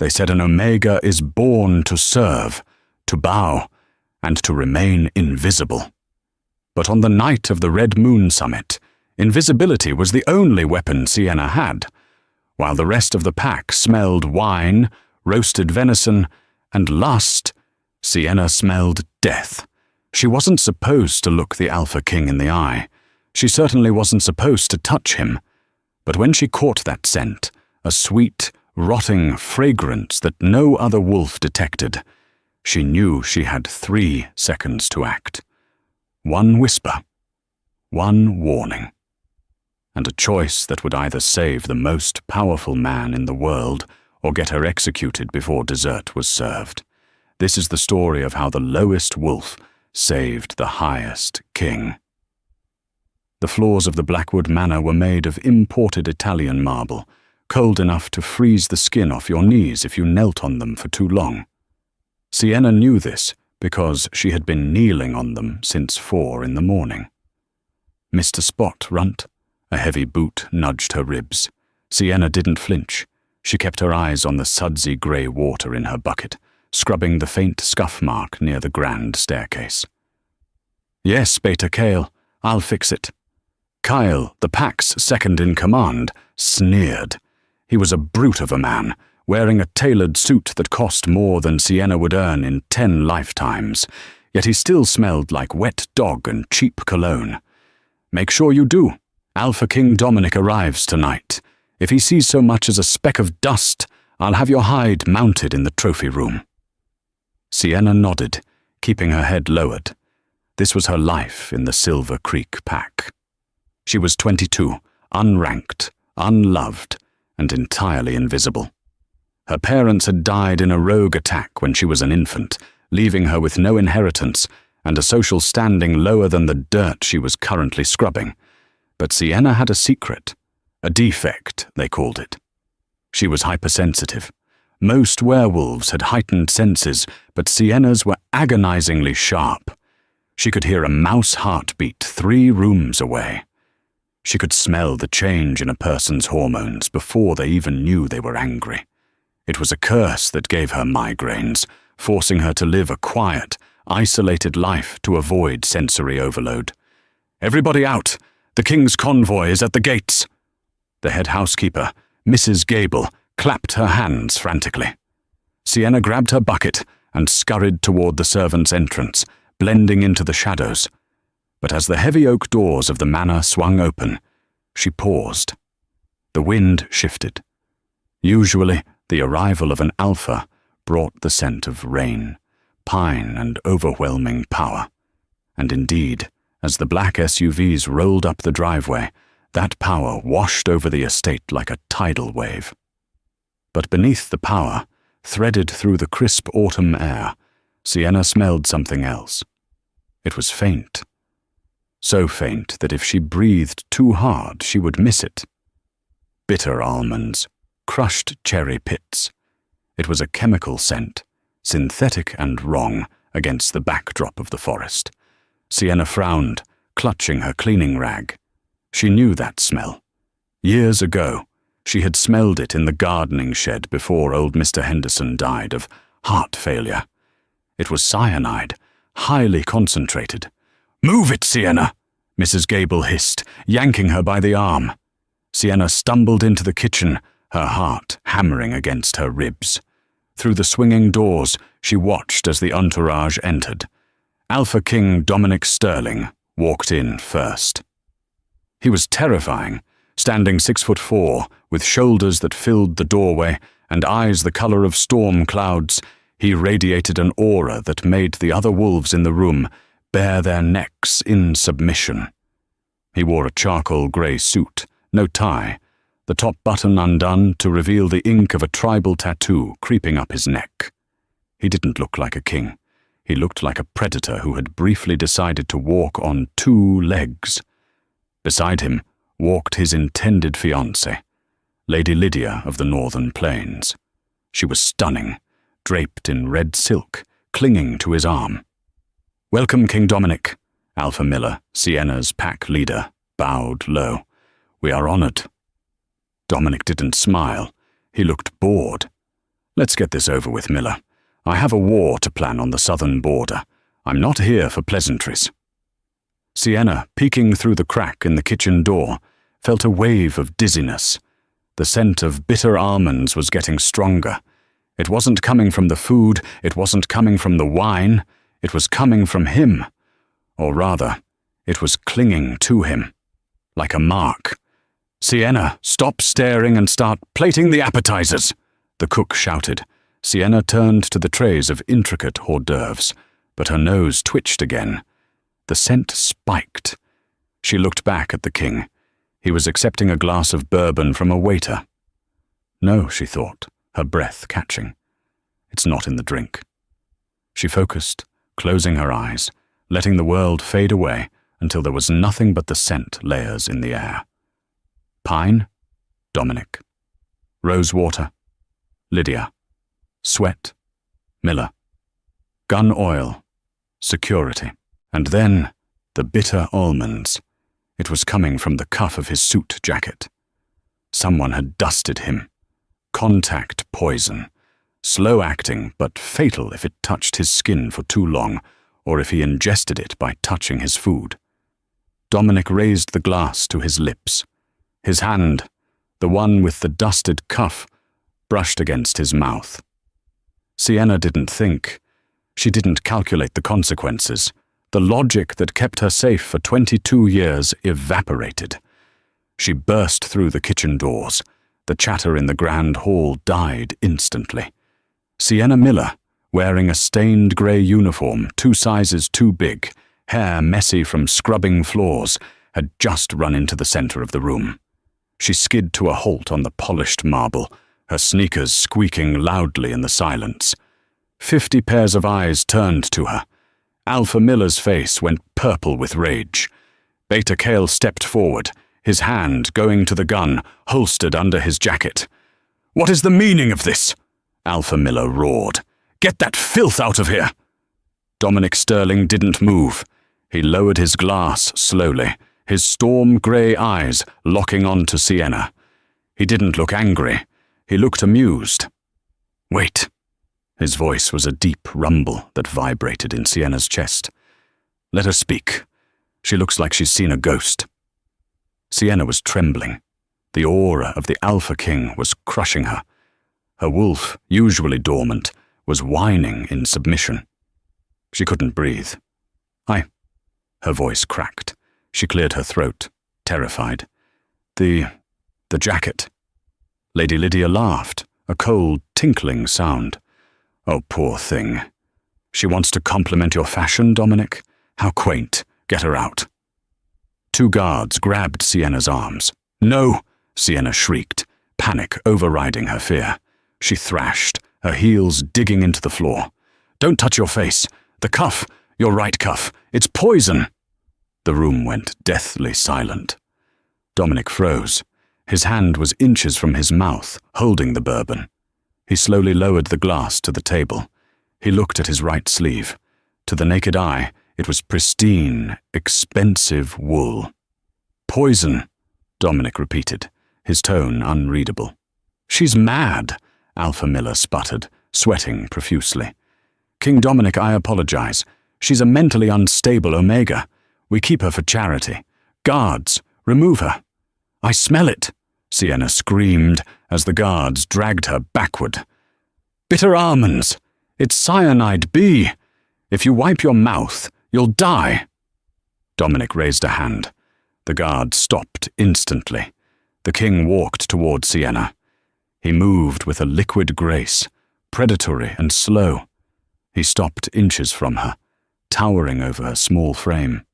They said an Omega is born to serve, to bow, and to remain invisible. But on the night of the Red Moon Summit, invisibility was the only weapon Sienna had, while the rest of the pack smelled wine, roasted venison, and lust. Sienna smelled death. She wasn't supposed to look the Alpha King in the eye. She certainly wasn't supposed to touch him. But when she caught that scent, a sweet, rotting fragrance that no other wolf detected, she knew she had 3 seconds to act. 1 whisper, 1 warning, and a choice that would either save the most powerful man in the world or get her executed before dessert was served. This is the story of how the lowest wolf saved the highest king. The floors of the Blackwood Manor were made of imported Italian marble, cold enough to freeze the skin off your knees if you knelt on them for too long. Sienna knew this because she had been kneeling on them since 4 in the morning. Mr. Spot runt. A heavy boot nudged her ribs. Sienna didn't flinch. She kept her eyes on the sudsy grey water in her bucket, scrubbing the faint scuff mark near the grand staircase. "Yes, Beta Kale, I'll fix it." Kyle, the pack's second-in-command, sneered. He was a brute of a man, wearing a tailored suit that cost more than Sienna would earn in 10 lifetimes, yet he still smelled like wet dog and cheap cologne. "Make sure you do. Alpha King Dominic arrives tonight. If he sees so much as a speck of dust, I'll have your hide mounted in the trophy room." Sienna nodded, keeping her head lowered. This was her life in the Silver Creek pack. She was 22, unranked, unloved, and entirely invisible. Her parents had died in a rogue attack when she was an infant, leaving her with no inheritance and a social standing lower than the dirt she was currently scrubbing. But Sienna had a secret, a defect, they called it. She was hypersensitive. Most werewolves had heightened senses, but Sienna's were agonizingly sharp. She could hear a mouse heartbeat 3 rooms away. She could smell the change in a person's hormones before they even knew they were angry. It was a curse that gave her migraines, forcing her to live a quiet, isolated life to avoid sensory overload. "Everybody out! The king's convoy is at the gates!" The head housekeeper, Mrs. Gable, clapped her hands frantically. Sienna grabbed her bucket and scurried toward the servants' entrance, blending into the shadows. But as the heavy oak doors of the manor swung open, she paused. The wind shifted. Usually, the arrival of an alpha brought the scent of rain, pine, and overwhelming power. And indeed, as the black SUVs rolled up the driveway, that power washed over the estate like a tidal wave. But beneath the power, threaded through the crisp autumn air, Sienna smelled something else. It was faint. So faint that if she breathed too hard, she would miss it. Bitter almonds, crushed cherry pits. It was a chemical scent, synthetic and wrong against the backdrop of the forest. Sienna frowned, clutching her cleaning rag. She knew that smell. Years ago, she had smelled it in the gardening shed before old Mr. Henderson died of heart failure. It was cyanide, highly concentrated. "Move it, Sienna!" Mrs. Gable hissed, yanking her by the arm. Sienna stumbled into the kitchen, her heart hammering against her ribs. Through the swinging doors, she watched as the entourage entered. Alpha King Dominic Sterling walked in first. He was terrifying, standing 6'4", with shoulders that filled the doorway and eyes the color of storm clouds. He radiated an aura that made the other wolves in the room bare their necks in submission. He wore a charcoal grey suit, no tie, the top button undone to reveal the ink of a tribal tattoo creeping up his neck. He didn't look like a king. He looked like a predator who had briefly decided to walk on 2 legs. Beside him walked his intended fiancée, Lady Lydia of the Northern Plains. She was stunning, draped in red silk, clinging to his arm. "Welcome, King Dominic." Alpha Miller, Sienna's pack leader, bowed low. "We are honored." Dominic didn't smile. He looked bored. Let's get this over with, Miller. I have a war to plan on the southern border. I'm not here for pleasantries. Sienna, peeking through the crack in the kitchen door, felt a wave of dizziness. The scent of bitter almonds was getting stronger. It wasn't coming from the food, it wasn't coming from the wine, it was coming from him. Or rather, it was clinging to him, like a mark. "Sienna, stop staring and start plating the appetizers," the cook shouted. Sienna turned to the trays of intricate hors d'oeuvres, but her nose twitched again. The scent spiked. She looked back at the king. He was accepting a glass of bourbon from a waiter. No, she thought, her breath catching. It's not in the drink. She focused, closing her eyes, letting the world fade away until there was nothing but the scent layers in the air. Pine, Dominic. Rosewater, Lydia. Sweat, Miller. Gun oil, security. And then, the bitter almonds. It was coming from the cuff of his suit jacket. Someone had dusted him. Contact poison. Slow-acting, but fatal if it touched his skin for too long, or if he ingested it by touching his food. Dominic raised the glass to his lips. His hand, the one with the dusted cuff, brushed against his mouth. Sienna didn't think. She didn't calculate the consequences. The logic that kept her safe for 22 years evaporated. She burst through the kitchen doors. The chatter in the grand hall died instantly. Sienna Miller, wearing a stained grey uniform 2 sizes too big, hair messy from scrubbing floors, had just run into the center of the room. She skid to a halt on the polished marble, her sneakers squeaking loudly in the silence. 50 pairs of eyes turned to her. Alpha Miller's face went purple with rage. Beta Kale stepped forward, his hand going to the gun, holstered under his jacket. "What is the meaning of this?" Alpha Miller roared. "Get that filth out of here!" Dominic Sterling didn't move. He lowered his glass slowly, his storm-grey eyes locking on to Sienna. He didn't look angry. He looked amused. "Wait." His voice was a deep rumble that vibrated in Sienna's chest. "Let her speak. She looks like she's seen a ghost." Sienna was trembling. The aura of the Alpha King was crushing her. Her wolf, usually dormant, was whining in submission. She couldn't breathe. Her voice cracked. She cleared her throat, terrified. The jacket." Lady Lydia laughed, a cold, tinkling sound. "Oh, poor thing. She wants to compliment your fashion, Dominic? How quaint. Get her out." 2 guards grabbed Sienna's arms. "No!" Sienna shrieked, panic overriding her fear. She thrashed, her heels digging into the floor. "Don't touch your face. The cuff, your right cuff. It's poison." The room went deathly silent. Dominic froze. His hand was inches from his mouth, holding the bourbon. He slowly lowered the glass to the table. He looked at his right sleeve. To the naked eye, it was pristine, expensive wool. "Poison," Dominic repeated, his tone unreadable. "She's mad," Alpha Miller sputtered, sweating profusely. "King Dominic, I apologize. She's a mentally unstable Omega. We keep her for charity. Guards, remove her." "I smell it," Sienna screamed as the guards dragged her backward. "Bitter almonds! It's cyanide B! If you wipe your mouth, you'll die!" Dominic raised a hand. The guard stopped instantly. The king walked toward Sienna. He moved with a liquid grace, predatory and slow. He stopped inches from her, towering over her small frame.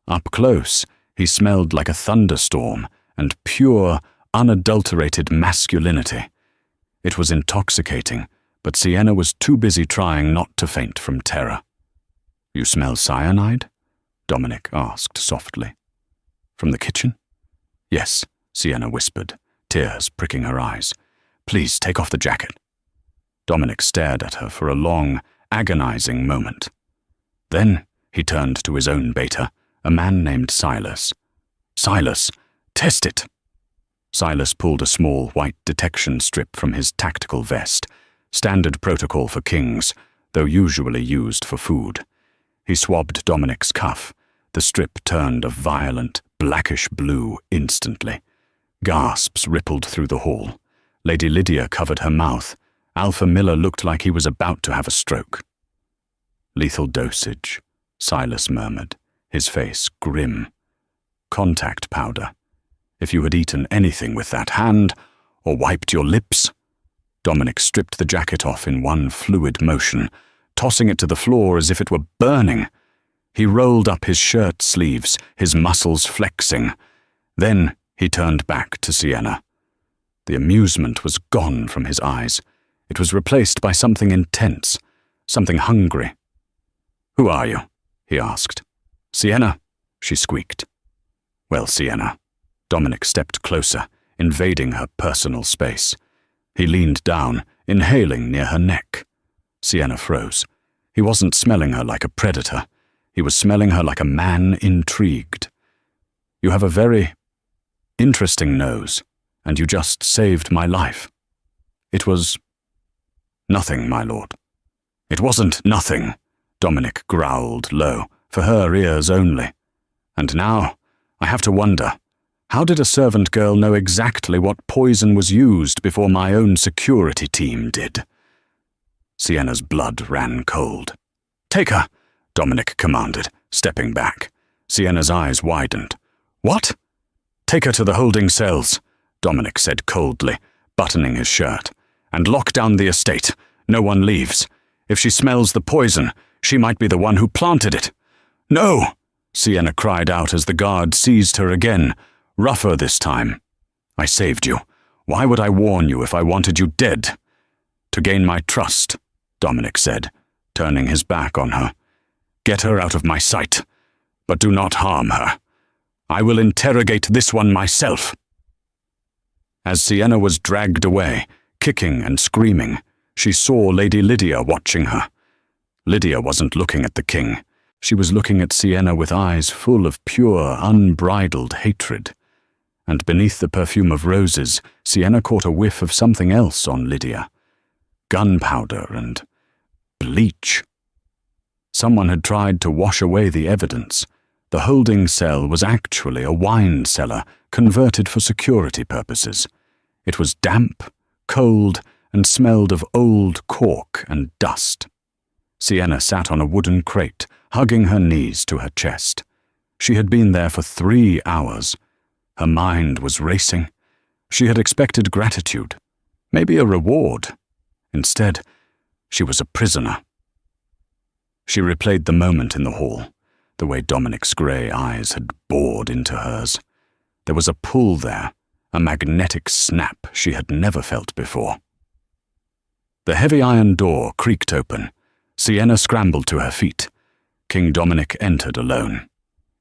Up close, he smelled like a thunderstorm and pure, unadulterated masculinity. It was intoxicating, but Sienna was too busy trying not to faint from terror. "You smell cyanide?" Dominic asked softly. "From the kitchen?" "Yes," Sienna whispered, tears pricking her eyes. "Please take off the jacket." Dominic stared at her for a long, agonizing moment. Then he turned to his own beta, a man named Silas. "Silas, test it." Silas pulled a small white detection strip from his tactical vest, standard protocol for kings, though usually used for food. He swabbed Dominic's cuff. The strip turned a violent, blackish blue instantly. Gasps rippled through the hall. Lady Lydia covered her mouth. Alpha Miller looked like he was about to have a stroke. "Lethal dosage," Silas murmured, his face grim. "Contact powder. If you had eaten anything with that hand, or wiped your lips—" Dominic stripped the jacket off in one fluid motion, tossing it to the floor as if it were burning. He rolled up his shirt sleeves, his muscles flexing. Then he turned back to Sienna. The amusement was gone from his eyes. It was replaced by something intense, something hungry. "Who are you?" he asked. "Sienna," she squeaked. "Well, Sienna." Dominic stepped closer, invading her personal space. He leaned down, inhaling near her neck. Sienna froze. He wasn't smelling her like a predator. He was smelling her like a man intrigued. "You have a very interesting nose, and you just saved my life." "It was nothing, my lord." "It wasn't nothing," Dominic growled low, for her ears only. "And now, I have to wonder, how did a servant girl know exactly what poison was used before my own security team did?" Sienna's blood ran cold. "Take her," Dominic commanded, stepping back. Sienna's eyes widened. "What?" "Take her to the holding cells," Dominic said coldly, buttoning his shirt. "And lock down the estate. No one leaves. If she smells the poison, she might be the one who planted it." "No!" Sienna cried out as the guard seized her again, rougher this time. "I saved you. Why would I warn you if I wanted you dead?" "To gain my trust," Dominic said, turning his back on her. "Get her out of my sight, but do not harm her. I will interrogate this one myself." As Sienna was dragged away, kicking and screaming, she saw Lady Lydia watching her. Lydia wasn't looking at the king. She was looking at Sienna with eyes full of pure, unbridled hatred. And beneath the perfume of roses, Sienna caught a whiff of something else on Lydia. Gunpowder and bleach. Someone had tried to wash away the evidence. The holding cell was actually a wine cellar converted for security purposes. It was damp, cold, and smelled of old cork and dust. Sienna sat on a wooden crate, hugging her knees to her chest. She had been there for 3 hours. Her mind was racing. She had expected gratitude, maybe a reward. Instead, she was a prisoner. She replayed the moment in the hall, the way Dominic's grey eyes had bored into hers. There was a pull there, a magnetic snap she had never felt before. The heavy iron door creaked open. Sienna scrambled to her feet. King Dominic entered alone.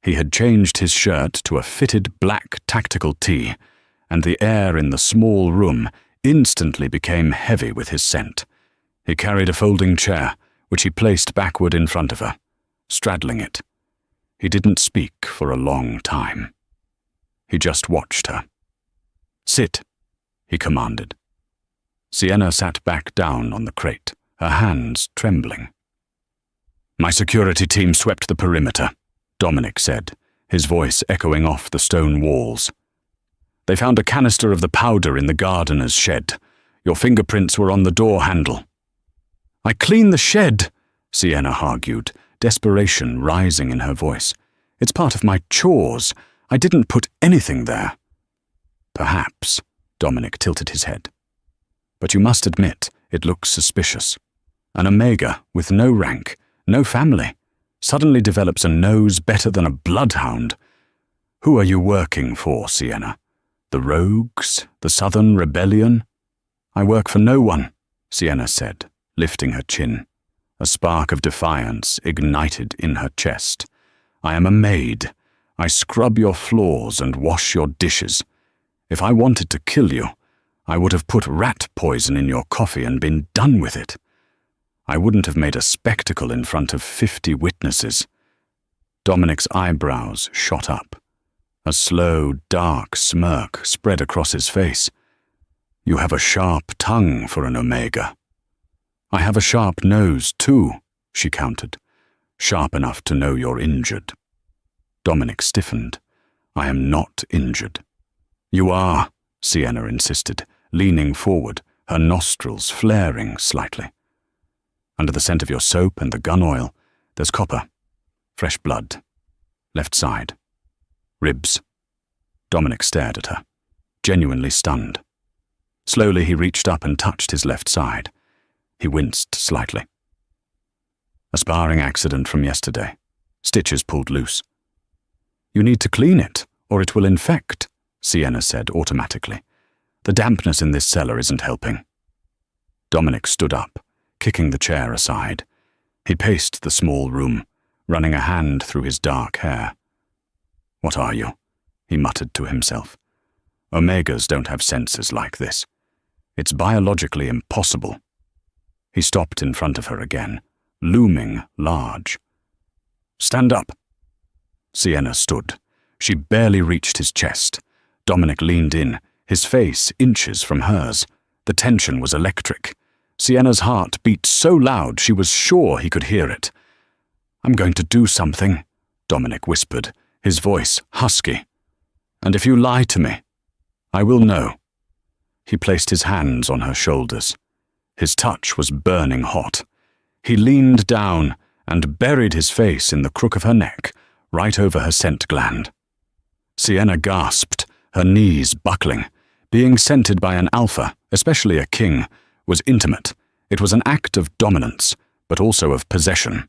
He had changed his shirt to a fitted black tactical tee, and the air in the small room instantly became heavy with his scent. He carried a folding chair, which he placed backward in front of her, straddling it. He didn't speak for a long time. He just watched her. "Sit," he commanded. Sienna sat back down on the crate, her hands trembling. "My security team swept the perimeter," Dominic said, his voice echoing off the stone walls. "They found a canister of the powder in the gardener's shed. Your fingerprints were on the door handle." "I cleaned the shed," Sienna argued, desperation rising in her voice. "It's part of my chores. I didn't put anything there." "Perhaps," Dominic tilted his head. "But you must admit, it looks suspicious. An Omega with no rank, no family, suddenly develops a nose better than a bloodhound. Who are you working for, Sienna? The Rogues? The Southern Rebellion?" "I work for no one," Sienna said, lifting her chin. A spark of defiance ignited in her chest. "I am a maid. I scrub your floors and wash your dishes. If I wanted to kill you, I would have put rat poison in your coffee and been done with it. I wouldn't have made a spectacle in front of 50 witnesses." Dominic's eyebrows shot up. A slow, dark smirk spread across his face. "You have a sharp tongue for an Omega." I have a sharp nose, too, she countered. Sharp enough to know you're injured. Dominic stiffened. I am not injured. You are, Sienna insisted, leaning forward, her nostrils flaring slightly. Under the scent of your soap and the gun oil, there's copper. Fresh blood. Left side. Ribs. Dominic stared at her, genuinely stunned. Slowly he reached up and touched his left side. He winced slightly. A sparring accident from yesterday. Stitches pulled loose. You need to clean it, or it will infect, Sienna said automatically. The dampness in this cellar isn't helping. Dominic stood up, kicking the chair aside. He paced the small room, running a hand through his dark hair. What are you? He muttered to himself. Omegas don't have senses like this. It's biologically impossible. He stopped in front of her again, looming large. Stand up. Sienna stood. She barely reached his chest. Dominic leaned in, his face inches from hers. The tension was electric. Sienna's heart beat so loud she was sure he could hear it. I'm going to do something, Dominic whispered, his voice husky. And if you lie to me, I will know. He placed his hands on her shoulders. His touch was burning hot. He leaned down and buried his face in the crook of her neck, right over her scent gland. Sienna gasped, her knees buckling. Being scented by an alpha, especially a king, was intimate. It was an act of dominance, but also of possession.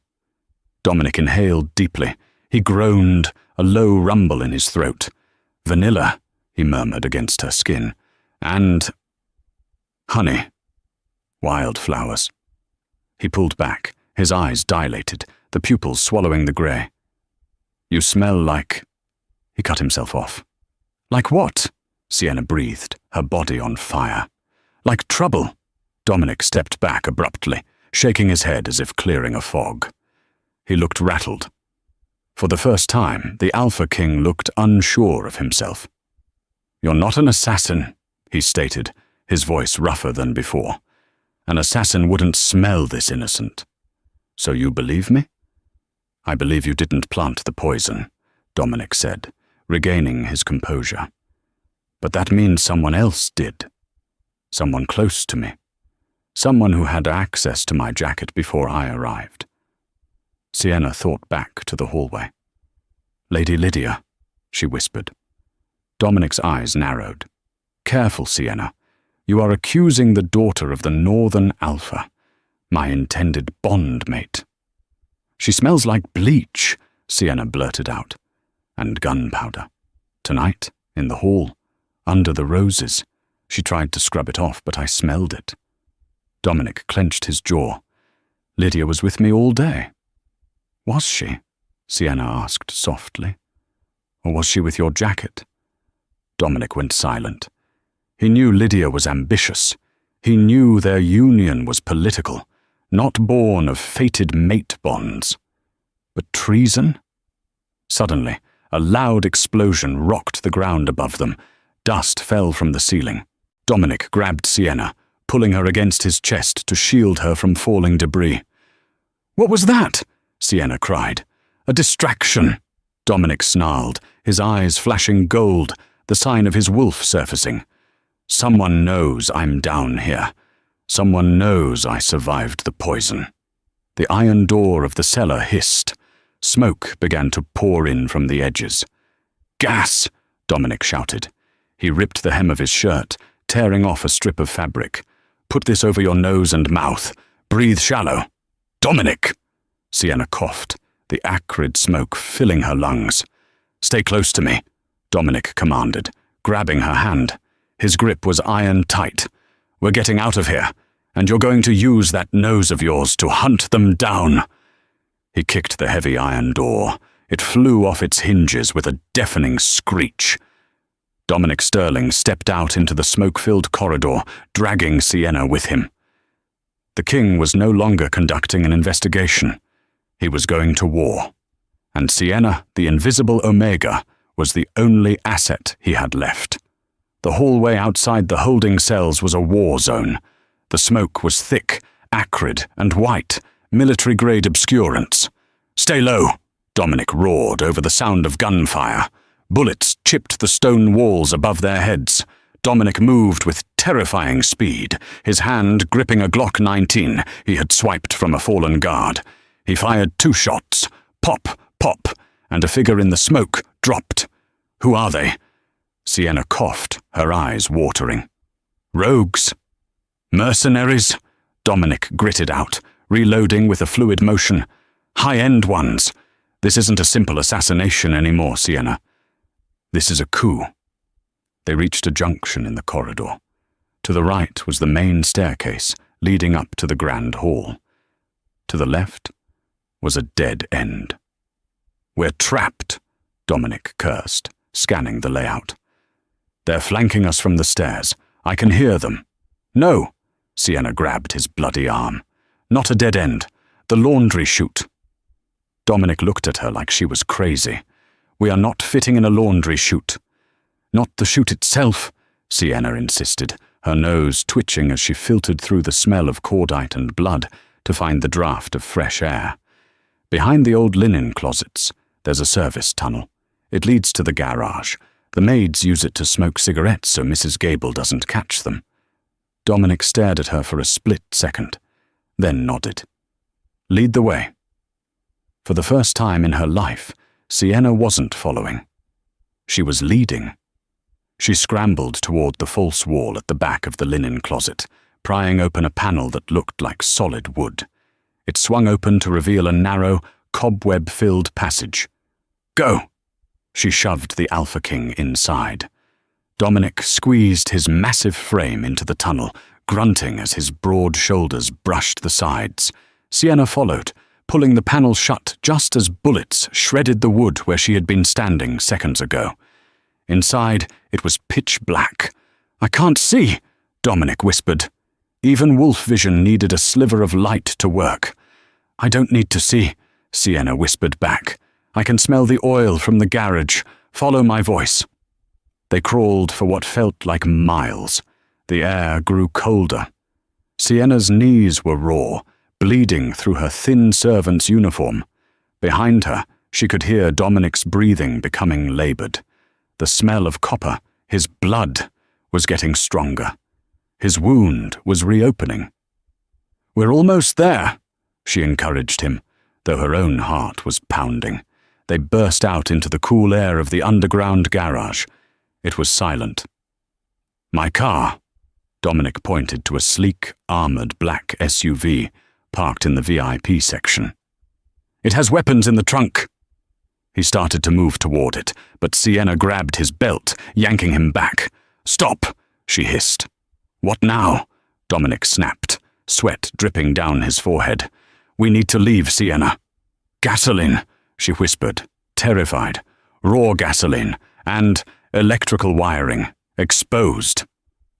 Dominic inhaled deeply. He groaned, a low rumble in his throat. Vanilla, he murmured against her skin. And honey. Wildflowers. He pulled back, his eyes dilated, the pupils swallowing the grey. You smell like... He cut himself off. Like what? Sienna breathed, her body on fire. Like trouble. Dominic stepped back abruptly, shaking his head as if clearing a fog. He looked rattled. For the first time, the Alpha King looked unsure of himself. You're not an assassin, he stated, his voice rougher than before. An assassin wouldn't smell this innocent. So you believe me? I believe you didn't plant the poison, Dominic said, regaining his composure. But that means someone else did. Someone close to me. Someone who had access to my jacket before I arrived. Sienna thought back to the hallway. Lady Lydia, she whispered. Dominic's eyes narrowed. Careful, Sienna. You are accusing the daughter of the Northern Alpha, my intended bondmate. She smells like bleach, Sienna blurted out. And gunpowder. Tonight, in the hall, under the roses. She tried to scrub it off, but I smelled it. Dominic clenched his jaw. Lydia was with me all day. Was she? Sienna asked softly. Or was she with your jacket? Dominic went silent. He knew Lydia was ambitious. He knew their union was political, not born of fated mate bonds. But treason? Suddenly, a loud explosion rocked the ground above them. Dust fell from the ceiling. Dominic grabbed Sienna, pulling her against his chest to shield her from falling debris. What was that? Sienna cried. A distraction, Dominic snarled, his eyes flashing gold, the sign of his wolf surfacing. Someone knows I'm down here. Someone knows I survived the poison. The iron door of the cellar hissed. Smoke began to pour in from the edges. Gas! Dominic shouted. He ripped the hem of his shirt, tearing off a strip of fabric. Put this over your nose and mouth. Breathe shallow. Dominic! Sienna coughed, the acrid smoke filling her lungs. Stay close to me, Dominic commanded, grabbing her hand. His grip was iron tight. We're getting out of here, and you're going to use that nose of yours to hunt them down. He kicked the heavy iron door. It flew off its hinges with a deafening screech. Dominic Sterling stepped out into the smoke-filled corridor, dragging Sienna with him. The king was no longer conducting an investigation. He was going to war. And Sienna, the invisible Omega, was the only asset he had left. The hallway outside the holding cells was a war zone. The smoke was thick, acrid and white, military-grade obscurance. "Stay low," Dominic roared over the sound of gunfire. Bullets chipped the stone walls above their heads. Dominic moved with terrifying speed, his hand gripping a Glock 19 he had swiped from a fallen guard. He fired 2 shots. Pop, pop, and a figure in the smoke dropped. "Who are they?" Sienna coughed, her eyes watering. "Rogues? Mercenaries?" Dominic gritted out, reloading with a fluid motion. "High-end ones. This isn't a simple assassination anymore, Sienna. This is a coup." They reached a junction in the corridor. To the right was the main staircase leading up to the grand hall. To the left was a dead end. "We're trapped," Dominic cursed, scanning the layout. "They're flanking us from the stairs. I can hear them." "No," Sienna grabbed his bloody arm. "Not a dead end. The laundry chute." Dominic looked at her like she was crazy. "We are not fitting in a laundry chute." "Not the chute itself," Sienna insisted, her nose twitching as she filtered through the smell of cordite and blood to find the draft of fresh air. "Behind the old linen closets, there's a service tunnel. It leads to the garage. The maids use it to smoke cigarettes so Mrs. Gable doesn't catch them." Dominic stared at her for a split second, then nodded. "Lead the way." For the first time in her life, Sienna wasn't following. She was leading. She scrambled toward the false wall at the back of the linen closet, prying open a panel that looked like solid wood. It swung open to reveal a narrow, cobweb-filled passage. "Go!" She shoved the Alpha King inside. Dominic squeezed his massive frame into the tunnel, grunting as his broad shoulders brushed the sides. Sienna followed, pulling the panel shut just as bullets shredded the wood where she had been standing seconds ago. Inside, it was pitch black. "I can't see," Dominic whispered. Even wolf vision needed a sliver of light to work. "I don't need to see," Sienna whispered back. "I can smell the oil from the garage. Follow my voice." They crawled for what felt like miles. The air grew colder. Sienna's knees were raw, bleeding through her thin servant's uniform. Behind her, she could hear Dominic's breathing becoming labored. The smell of copper, his blood, was getting stronger. His wound was reopening. "We're almost there," she encouraged him, though her own heart was pounding. They burst out into the cool air of the underground garage. It was silent. "My car," Dominic pointed to a sleek, armored black SUV parked in the VIP section. "It has weapons in the trunk." He started to move toward it, but Sienna grabbed his belt, yanking him back. "Stop," she hissed. "What now?" Dominic snapped, sweat dripping down his forehead. "We need to leave, Sienna." "Gasoline," she whispered, terrified. "Raw gasoline, and electrical wiring, exposed."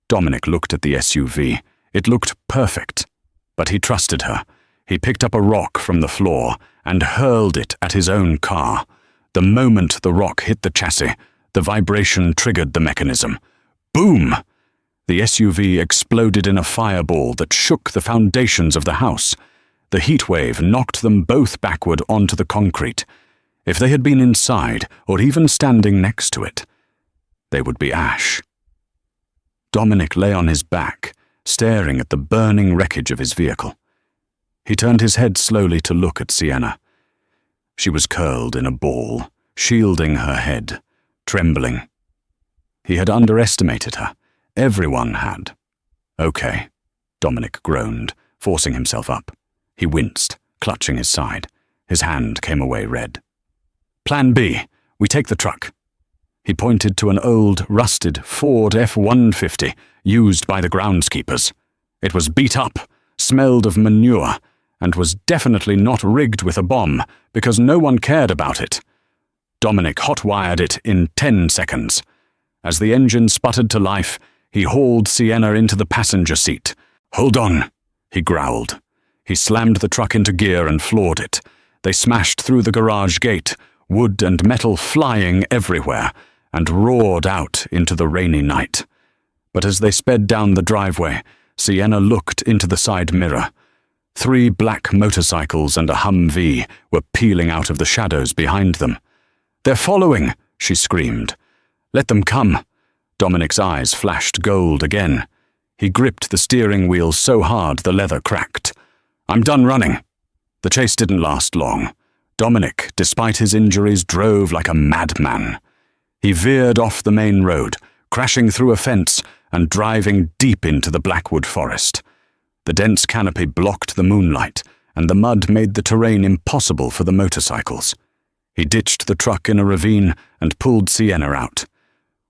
Dominic looked at the SUV. It looked perfect, but he trusted her. He picked up a rock from the floor and hurled it at his own car. The moment the rock hit the chassis, the vibration triggered the mechanism. Boom! The SUV exploded in a fireball that shook the foundations of the house. The heat wave knocked them both backward onto the concrete. If they had been inside, or even standing next to it, they would be ash. Dominic lay on his back, staring at the burning wreckage of his vehicle. He turned his head slowly to look at Sienna. She was curled in a ball, shielding her head, trembling. He had underestimated her. Everyone had. "Okay," Dominic groaned, forcing himself up. He winced, clutching his side. His hand came away red. "Plan B. We take the truck." He pointed to an old, rusted Ford F-150 used by the groundskeepers. It was beat up, smelled of manure, and was definitely not rigged with a bomb because no one cared about it. Dominic hot-wired it in 10 seconds. As the engine sputtered to life, he hauled Sienna into the passenger seat. "Hold on," he growled. He slammed the truck into gear and floored it. They smashed through the garage gate, wood and metal flying everywhere, and roared out into the rainy night. But as they sped down the driveway, Sienna looked into the side mirror. 3 black motorcycles and a Humvee were peeling out of the shadows behind them. "They're following!" she screamed. "Let them come." Dominic's eyes flashed gold again. He gripped the steering wheel so hard the leather cracked. "I'm done running." The chase didn't last long. Dominic, despite his injuries, drove like a madman. He veered off the main road, crashing through a fence and driving deep into the Blackwood forest. The dense canopy blocked the moonlight, and the mud made the terrain impossible for the motorcycles. He ditched the truck in a ravine and pulled Sienna out.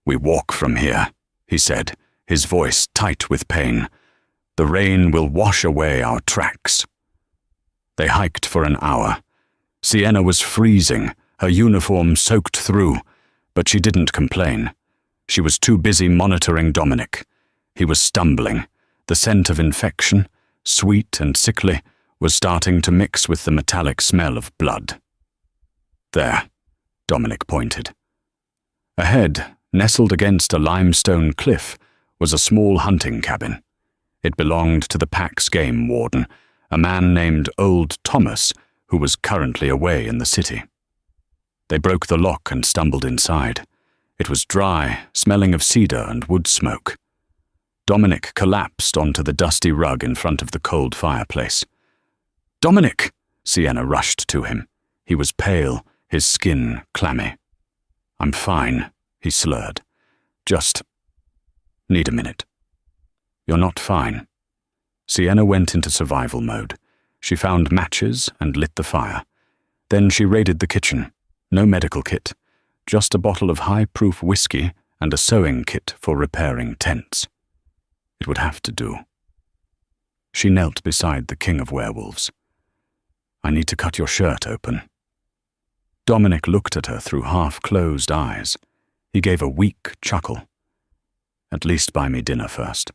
"We walk from here," he said, his voice tight with pain. "The rain will wash away our tracks." They hiked for an hour. Sienna was freezing, her uniform soaked through, but she didn't complain. She was too busy monitoring Dominic. He was stumbling. The scent of infection, sweet and sickly, was starting to mix with the metallic smell of blood. "There," Dominic pointed. Ahead, nestled against a limestone cliff, was a small hunting cabin. It belonged to the pack's game warden, a man named Old Thomas, who was currently away in the city. They broke the lock and stumbled inside. It was dry, smelling of cedar and wood smoke. Dominic collapsed onto the dusty rug in front of the cold fireplace. "Dominic!" Sienna rushed to him. He was pale, his skin clammy. "I'm fine," he slurred. "Just need a minute." "You're not fine." Sienna went into survival mode. She found matches and lit the fire. Then she raided the kitchen. No medical kit, just a bottle of high-proof whiskey and a sewing kit for repairing tents. It would have to do. She knelt beside the king of werewolves. "I need to cut your shirt open." Dominic looked at her through half-closed eyes. He gave a weak chuckle. "At least buy me dinner first."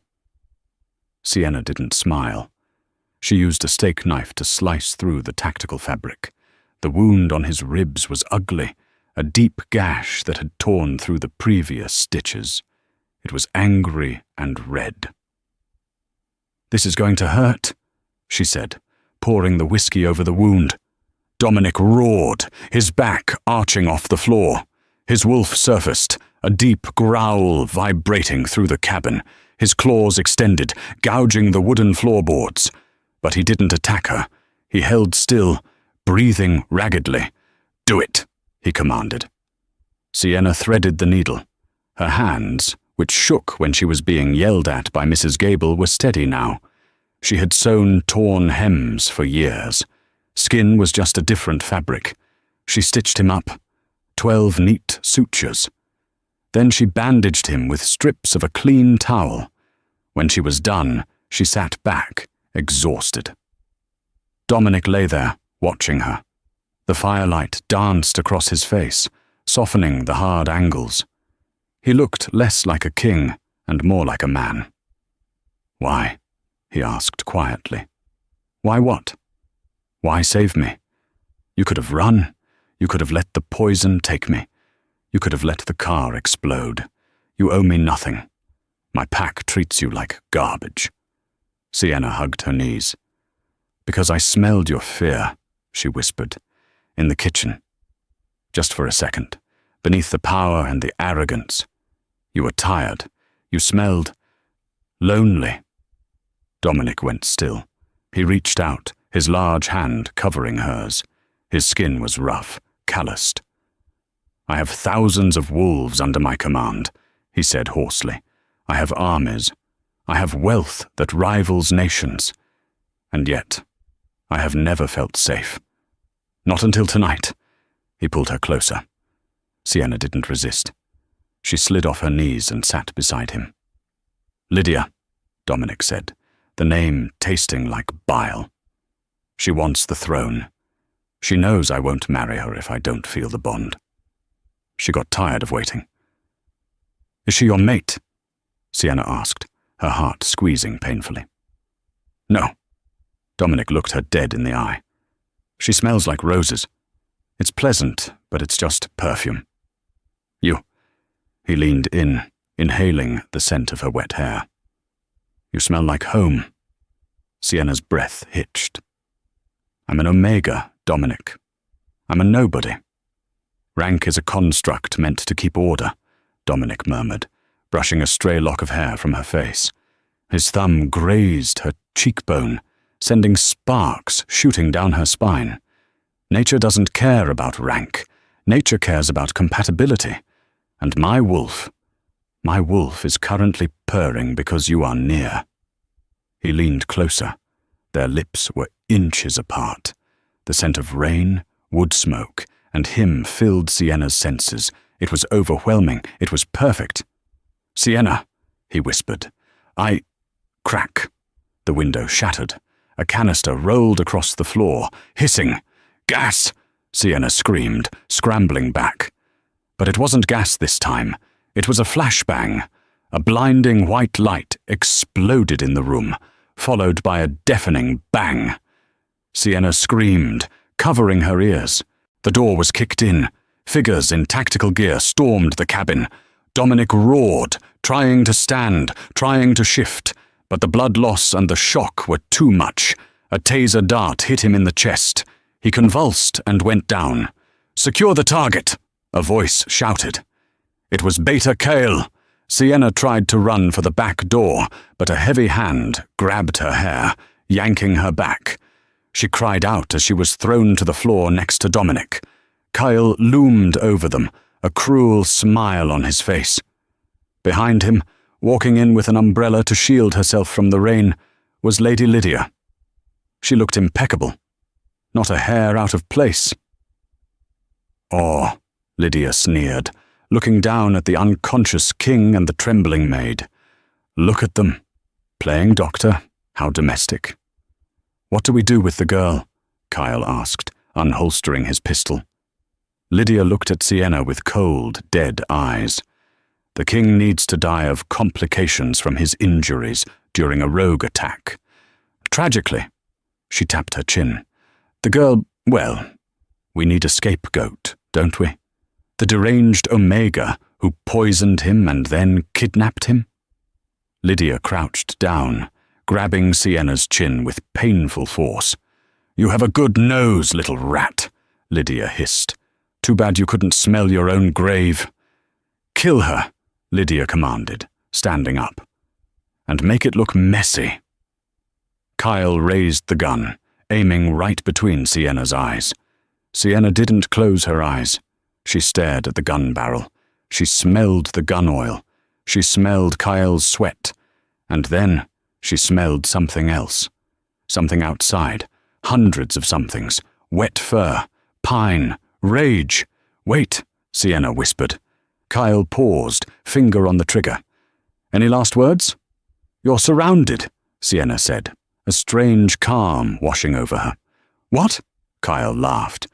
Sienna didn't smile. She used a steak knife to slice through the tactical fabric. The wound on his ribs was ugly, a deep gash that had torn through the previous stitches. It was angry and red. "This is going to hurt," she said, pouring the whiskey over the wound. Dominic roared, his back arching off the floor. His wolf surfaced, a deep growl vibrating through the cabin, his claws extended, gouging the wooden floorboards. But he didn't attack her. He held still, breathing raggedly. "Do it," he commanded. Sienna threaded the needle. Her hands, which shook when she was being yelled at by Mrs. Gable, were steady now. She had sewn torn hems for years. Skin was just a different fabric. She stitched him up, 12 neat sutures. Then she bandaged him with strips of a clean towel. When she was done, she sat back, exhausted. Dominic lay there, watching her. The firelight danced across his face, softening the hard angles. He looked less like a king and more like a man. "Why?" he asked quietly. "Why what? Why save me? You could have run. You could have let the poison take me. You could have let the car explode. You owe me nothing. My pack treats you like garbage." Sienna hugged her knees. "Because I smelled your fear," she whispered, "in the kitchen. Just for a second, beneath the power and the arrogance. You were tired. You smelled lonely." Dominic went still. He reached out, his large hand covering hers. His skin was rough, calloused. "I have thousands of wolves under my command," he said hoarsely. "I have armies. I have wealth that rivals nations. And yet, I have never felt safe. Not until tonight." He pulled her closer. Sienna didn't resist. She slid off her knees and sat beside him. "Lydia," Dominic said, the name tasting like bile. "She wants the throne. She knows I won't marry her if I don't feel the bond." She got tired of waiting. "Is she your mate?" Sienna asked, her heart squeezing painfully. "No." Dominic looked her dead in the eye. "She smells like roses. It's pleasant, but it's just perfume. You." He leaned in, inhaling the scent of her wet hair. "You smell like home." Sienna's breath hitched. I'm an Omega, Dominic. I'm a nobody. Rank is a construct meant to keep order, Dominic murmured, brushing a stray lock of hair from her face. His thumb grazed her cheekbone, sending sparks shooting down her spine. Nature doesn't care about rank. Nature cares about compatibility. And my wolf is currently purring because you are near. He leaned closer. Their lips were inches apart. The scent of rain, wood smoke, and him filled Sienna's senses. It was overwhelming. It was perfect. Sienna, he whispered. Crack. The window shattered. A canister rolled across the floor, hissing. Gas! Sienna screamed, scrambling back. But it wasn't gas this time. It was a flashbang. A blinding white light exploded in the room, followed by a deafening bang. Sienna screamed, covering her ears. The door was kicked in. Figures in tactical gear stormed the cabin. Dominic roared, trying to stand, trying to shift. But the blood loss and the shock were too much. A taser dart hit him in the chest. He convulsed and went down. Secure the target, a voice shouted. It was Beta Kale. Sienna tried to run for the back door, but a heavy hand grabbed her hair, yanking her back. She cried out as she was thrown to the floor next to Dominic. Kyle loomed over them, a cruel smile on his face. Behind him, walking in with an umbrella to shield herself from the rain, was Lady Lydia. She looked impeccable, not a hair out of place. "Oh," Lydia sneered, looking down at the unconscious king and the trembling maid. "Look at them. Playing doctor, how domestic." "What do we do with the girl?" Kyle asked, unholstering his pistol. Lydia looked at Sienna with cold, dead eyes. "The king needs to die of complications from his injuries during a rogue attack. Tragically," she tapped her chin, "the girl, well, we need a scapegoat, don't we? The deranged Omega who poisoned him and then kidnapped him?" Lydia crouched down, grabbing Sienna's chin with painful force. "You have a good nose, little rat," Lydia hissed. "Too bad you couldn't smell your own grave." "Kill her," Lydia commanded, standing up. "And make it look messy." Kyle raised the gun, aiming right between Sienna's eyes. Sienna didn't close her eyes. She stared at the gun barrel. She smelled the gun oil. She smelled Kyle's sweat. And then she smelled something else. Something outside. Hundreds of somethings. Wet fur. Pine. Rage. "Wait," Sienna whispered. Kyle paused, finger on the trigger. "Any last words?" "You're surrounded," Sienna said, a strange calm washing over her. "What?" Kyle laughed.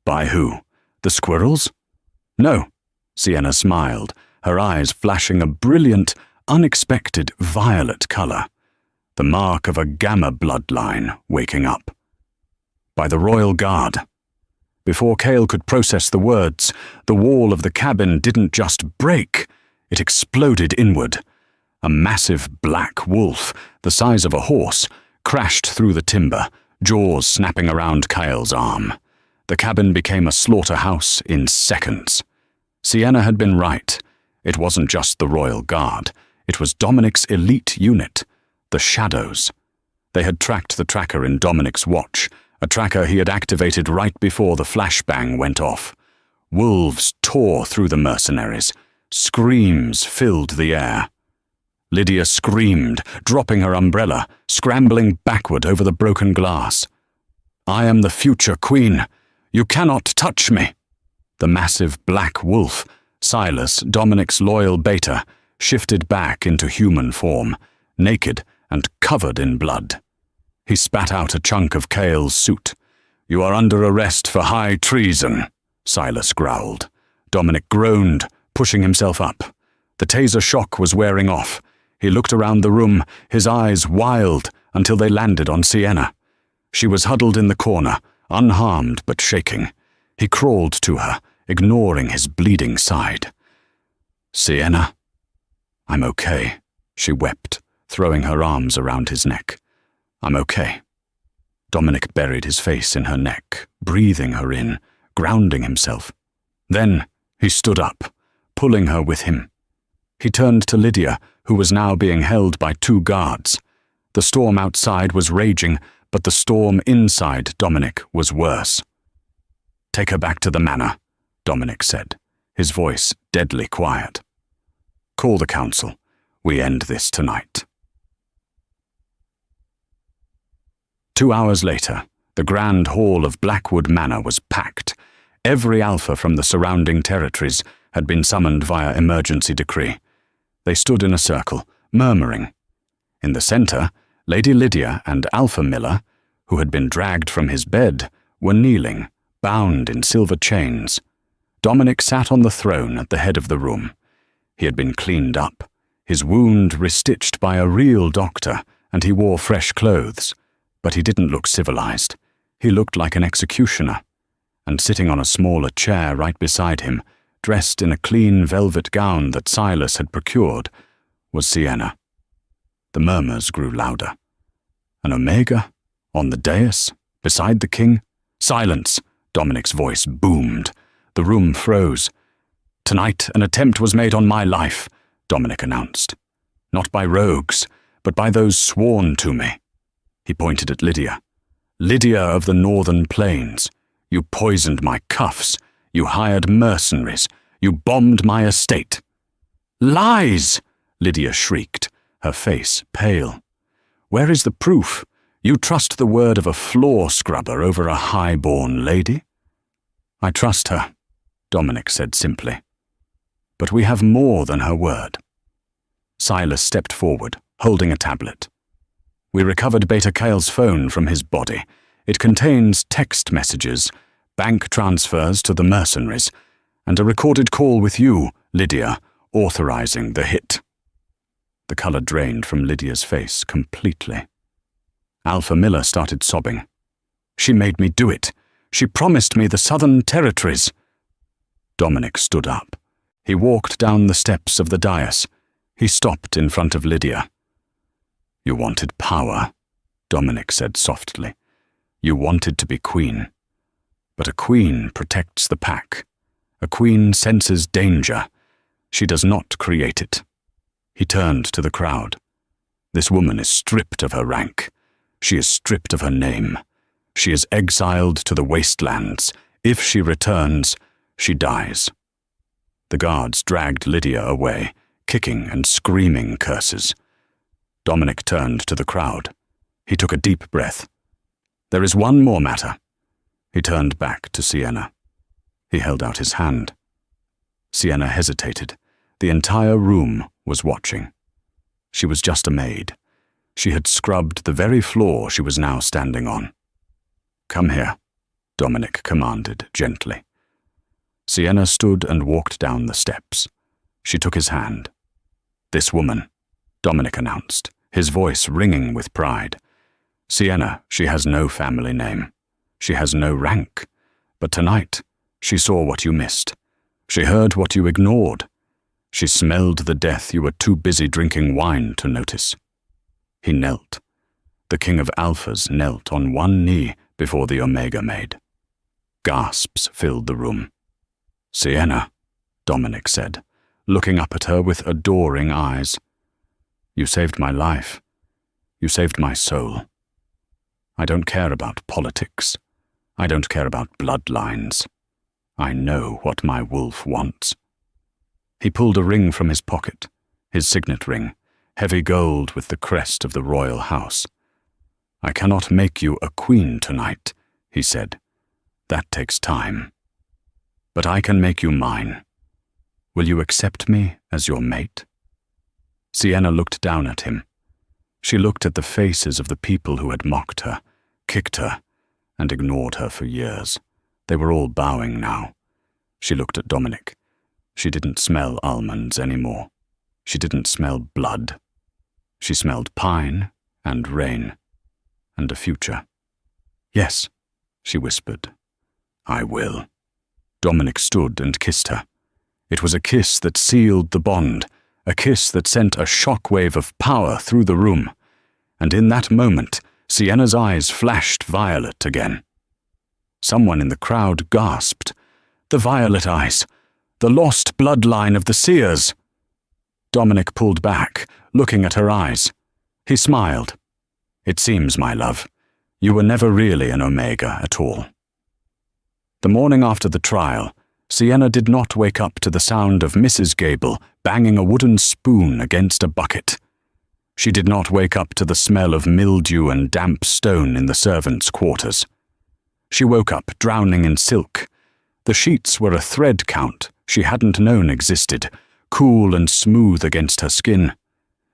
"By who? The squirrels?" "No," Sienna smiled, her eyes flashing a brilliant, unexpected violet color. The mark of a gamma bloodline waking up. "By the Royal Guard." Before Kale could process the words, the wall of the cabin didn't just break, it exploded inward. A massive black wolf, the size of a horse, crashed through the timber, jaws snapping around Kyle's arm. The cabin became a slaughterhouse in seconds. Sienna had been right. It wasn't just the Royal Guard. It was Dominic's elite unit, the Shadows. They had tracked the tracker in Dominic's watch, a tracker he had activated right before the flashbang went off. Wolves tore through the mercenaries. Screams filled the air. Lydia screamed, dropping her umbrella, scrambling backward over the broken glass. "I am the future queen. You cannot touch me." The massive black wolf, Silas, Dominic's loyal beta, shifted back into human form, naked and covered in blood. He spat out a chunk of Kale's suit. "You are under arrest for high treason," Silas growled. Dominic groaned, pushing himself up. The taser shock was wearing off. He looked around the room, his eyes wild, until they landed on Sienna. She was huddled in the corner, unharmed but shaking. He crawled to her, ignoring his bleeding side. "Sienna?" "I'm okay," she wept, throwing her arms around his neck. I'm okay. Dominic buried his face in her neck, breathing her in, grounding himself. Then he stood up, pulling her with him. He turned to Lydia, who was now being held by 2 guards. The storm outside was raging, but the storm inside Dominic was worse. Take her back to the manor, Dominic said, his voice deadly quiet. Call the council. We end this tonight. 2 hours later, the grand hall of Blackwood Manor was packed. Every alpha from the surrounding territories had been summoned via emergency decree. They stood in a circle, murmuring. In the centre, Lady Lydia and Alpha Miller, who had been dragged from his bed, were kneeling, bound in silver chains. Dominic sat on the throne at the head of the room. He had been cleaned up, his wound restitched by a real doctor, and he wore fresh clothes. But he didn't look civilized. He looked like an executioner. And sitting on a smaller chair right beside him, dressed in a clean velvet gown that Silas had procured, was Sienna. The murmurs grew louder. An Omega? On the dais? Beside the king? Silence! Dominic's voice boomed. The room froze. Tonight an attempt was made on my life, Dominic announced. Not by rogues, but by those sworn to me. He pointed at Lydia. Lydia of the northern plains. You poisoned my cuffs. You hired mercenaries. You bombed my estate. Lies! Lydia shrieked, her face pale. Where is the proof? You trust the word of a floor scrubber over a high-born lady? I trust her, Dominic said simply. But we have more than her word. Silas stepped forward, holding a tablet. We recovered Beta Kale's phone from his body. It contains text messages, bank transfers to the mercenaries, and a recorded call with you, Lydia, authorizing the hit. The color drained from Lydia's face completely. Alpha Miller started sobbing. She made me do it. She promised me the Southern Territories. Dominic stood up. He walked down the steps of the dais. He stopped in front of Lydia. You wanted power, Dominic said softly. You wanted to be queen. But a queen protects the pack. A queen senses danger. She does not create it. He turned to the crowd. This woman is stripped of her rank. She is stripped of her name. She is exiled to the wastelands. If she returns, she dies. The guards dragged Lydia away, kicking and screaming curses. Dominic turned to the crowd. He took a deep breath. There is one more matter. He turned back to Sienna. He held out his hand. Sienna hesitated. The entire room was watching. She was just a maid. She had scrubbed the very floor she was now standing on. Come here, Dominic commanded gently. Sienna stood and walked down the steps. She took his hand. This woman, Dominic announced, his voice ringing with pride. Sienna, she has no family name. She has no rank. But tonight, she saw what you missed. She heard what you ignored. She smelled the death you were too busy drinking wine to notice. He knelt. The king of Alphas knelt on one knee before the Omega Maid. Gasps filled the room. Sienna, Dominic said, looking up at her with adoring eyes. You saved my life. You saved my soul. I don't care about politics. I don't care about bloodlines. I know what my wolf wants. He pulled a ring from his pocket, his signet ring, heavy gold with the crest of the royal house. I cannot make you a queen tonight, he said. That takes time. But I can make you mine. Will you accept me as your mate? Sienna looked down at him. She looked at the faces of the people who had mocked her, kicked her, and ignored her for years. They were all bowing now. She looked at Dominic. She didn't smell almonds anymore. She didn't smell blood. She smelled pine and rain and a future. Yes, she whispered. I will. Dominic stood and kissed her. It was a kiss that sealed the bond, a kiss that sent a shockwave of power through the room. And in that moment, Sienna's eyes flashed violet again. Someone in the crowd gasped. The violet eyes! The lost bloodline of the seers! Dominic pulled back, looking at her eyes. He smiled. It seems, my love, you were never really an Omega at all. The morning after the trial, Sienna did not wake up to the sound of Mrs. Gable banging a wooden spoon against a bucket. She did not wake up to the smell of mildew and damp stone in the servants' quarters. She woke up drowning in silk. The sheets were a thread count she hadn't known existed, cool and smooth against her skin.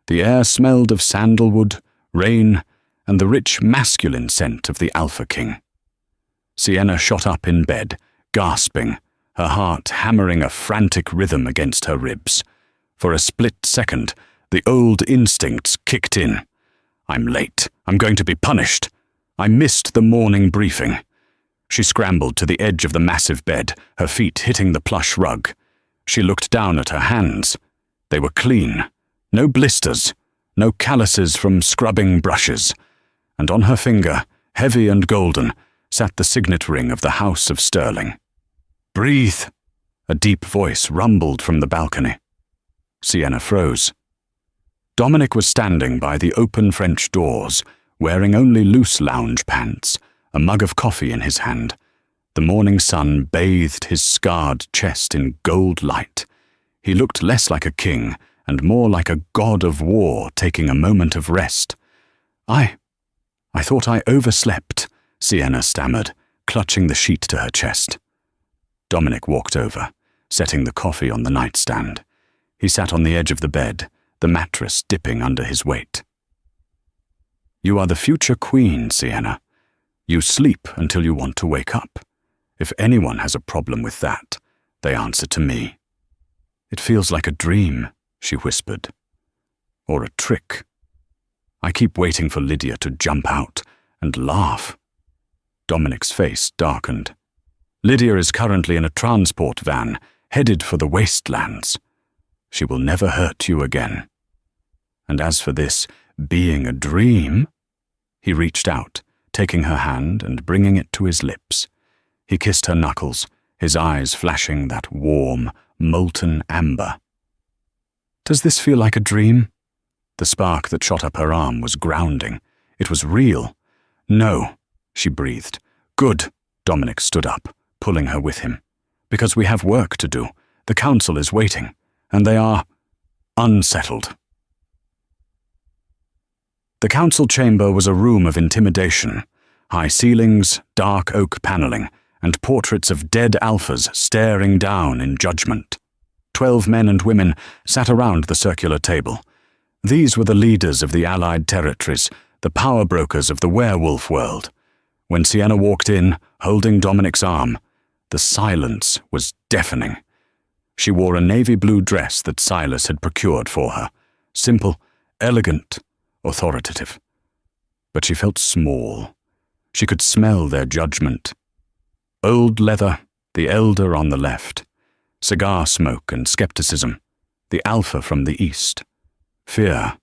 The air smelled of sandalwood, rain, and the rich masculine scent of the Alpha King. Sienna shot up in bed, gasping, her heart hammering a frantic rhythm against her ribs. For a split second, the old instincts kicked in. I'm late. I'm going to be punished. I missed the morning briefing. She scrambled to the edge of the massive bed, her feet hitting the plush rug. She looked down at her hands. They were clean. No blisters, no calluses from scrubbing brushes. And on her finger, heavy and golden, sat the signet ring of the House of Sterling. Breathe! A deep voice rumbled from the balcony. Sienna froze. Dominic was standing by the open French doors, wearing only loose lounge pants, a mug of coffee in his hand. The morning sun bathed his scarred chest in gold light. He looked less like a king and more like a god of war taking a moment of rest. I thought I overslept, Sienna stammered, clutching the sheet to her chest. Dominic walked over, setting the coffee on the nightstand. He sat on the edge of the bed, the mattress dipping under his weight. You are the future queen, Sienna. You sleep until you want to wake up. If anyone has a problem with that, they answer to me. It feels like a dream, she whispered. Or a trick. I keep waiting for Lydia to jump out and laugh. Dominic's face darkened. Lydia is currently in a transport van, headed for the wastelands. She will never hurt you again. And as for this being a dream, he reached out, taking her hand and bringing it to his lips. He kissed her knuckles, his eyes flashing that warm, molten amber. Does this feel like a dream? The spark that shot up her arm was grounding. It was real. No, she breathed. Good. Dominic stood up, pulling her with him. Because we have work to do. The council is waiting, and they are unsettled. The council chamber was a room of intimidation. High ceilings, dark oak paneling, and portraits of dead alphas staring down in judgment. 12 men and women sat around the circular table. These were the leaders of the Allied territories, the power brokers of the werewolf world. When Sienna walked in, holding Dominic's arm, the silence was deafening. She wore a navy blue dress that Silas had procured for her. Simple, elegant, authoritative. But she felt small. She could smell their judgment. Old leather, the elder on the left. Cigar smoke and skepticism, the alpha from the east. Fear,